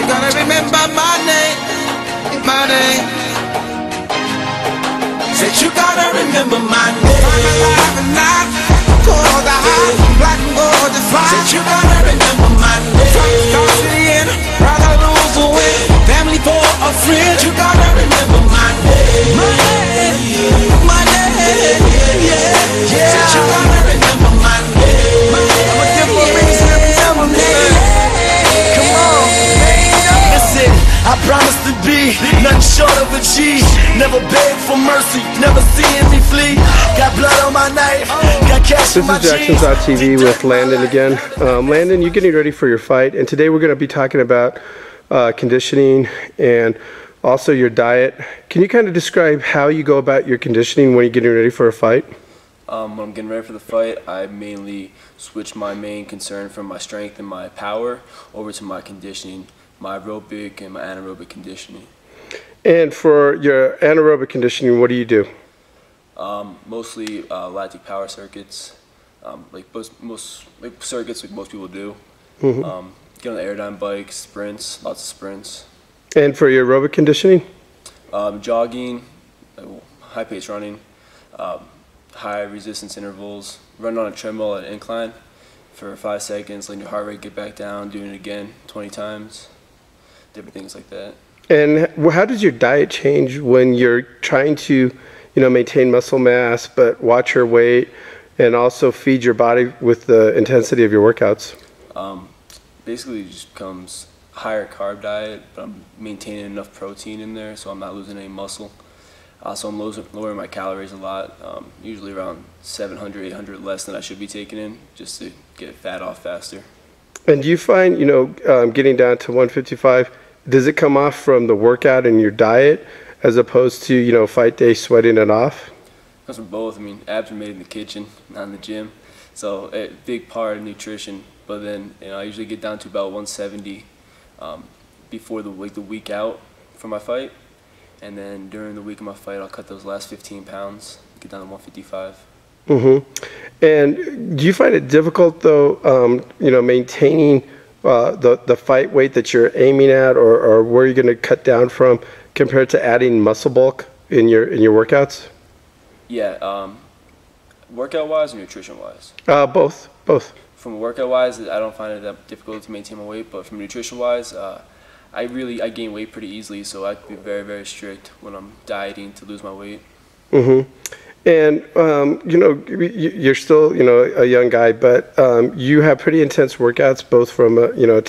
you gotta remember my name, my name. Said you gotta remember my name. I'm alive and not call the high, black and gold the fire. Said you gotta remember my name. Start to the end, rather lose or win. Family for a friend, you gotta remember my name. My name, my name, yeah, yeah. Said you gotta remember my name. I'ma give a reason to remember me. Come on, listen, I promise to be nothing short of a G. Never beg for mercy, never seeing me flee. Got blood on my knife, got cash in my jeans. This is Jackson's.TV with Landon again. Landon, you're getting ready for your fight, and today we're going to be talking about conditioning and also your diet. Can you kind of describe how you go about your conditioning when you're getting ready for a fight? When I'm getting ready for the fight, I mainly switch my main concern from my strength and my power over to my conditioning, my aerobic and my anaerobic conditioning. And for your anaerobic conditioning, what do you do? Mostly lactic power circuits, like most circuits like most people do. Get on the airdyne bikes, sprints, lots of sprints. And for your aerobic conditioning? Jogging, high pace running, high resistance intervals, run on a treadmill at an incline for 5 seconds, letting your heart rate get back down, doing it again 20 times, different things like that. And how does your diet change when you're trying to, maintain muscle mass, but watch your weight and also feed your body with the intensity of your workouts? Basically, it just becomes higher carb diet, but I'm maintaining enough protein in there, so I'm not losing any muscle. So I'm lowering my calories a lot, usually around 700, 800 less than I should be taking in, just to get fat off faster. And do you find, getting down to 155, does it come off from the workout and your diet as opposed to, fight day sweating it off? It comes from both. I mean, abs are made in the kitchen, not in the gym. So a big part of nutrition. But then, I usually get down to about 170 before the week out for my fight. And then during the week of my fight, I'll cut those last 15 pounds, get down to 155. And do you find it difficult, though, maintaining the fight weight that you're aiming at, or where you're going to cut down from, compared to adding muscle bulk in your workouts? Yeah, workout-wise or nutrition-wise? Both. From workout-wise, I don't find it that difficult to maintain my weight, but from nutrition-wise, I gain weight pretty easily, so I have to be very, very strict when I'm dieting to lose my weight. And you're still a young guy, but you have pretty intense workouts, both from a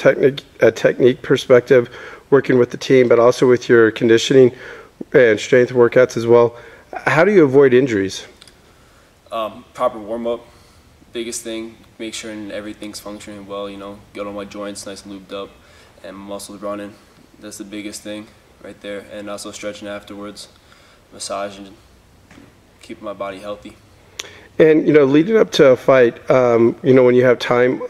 technique perspective, working with the team, but also with your conditioning and strength workouts as well. How do you avoid injuries? Proper warm-up, biggest thing. Make sure everything's functioning well. Get all my joints nice and lubed up, and muscles running. That's the biggest thing right there. And also stretching afterwards, massaging, keeping my body healthy. And leading up to a fight, when you have time,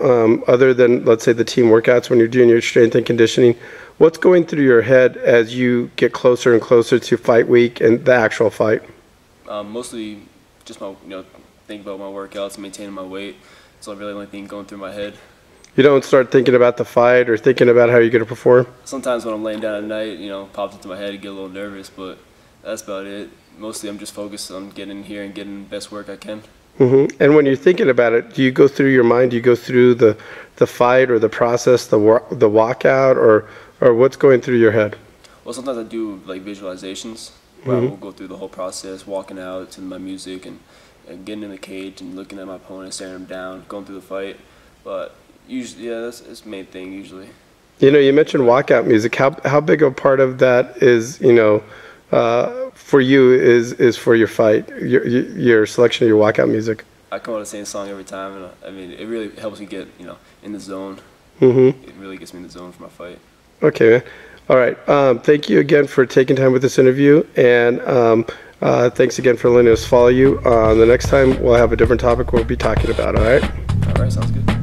other than, let's say, the team workouts, when you're doing your strength and conditioning, what's going through your head as you get closer and closer to fight week and the actual fight? Mostly just think about my workouts and maintaining my weight. It's not really the only thing going through my head. You don't start thinking about the fight or thinking about how you're going to perform? Sometimes when I'm laying down at night, pops into my head and get a little nervous, but that's about it. Mostly I'm just focused on getting in here and getting the best work I can. And when you're thinking about it, do you go through your mind, do you go through the fight or the process, the walkout, or what's going through your head? Well, sometimes I do like visualizations where I will go through the whole process, walking out to my music and getting in the cage and looking at my opponent, staring him down, going through the fight. But usually, yeah, that's the main thing usually. You mentioned walkout music. How big a part of that is, for you is for your fight, your selection of your walkout music? I come out with the same song every time, and I mean, it really helps me get, in the zone. It really gets me in the zone for my fight. Okay, man. All right. Thank you again for taking time with this interview, and thanks again for letting us follow you. The next time we'll have a different topic we'll be talking about. All right. All right. Sounds good.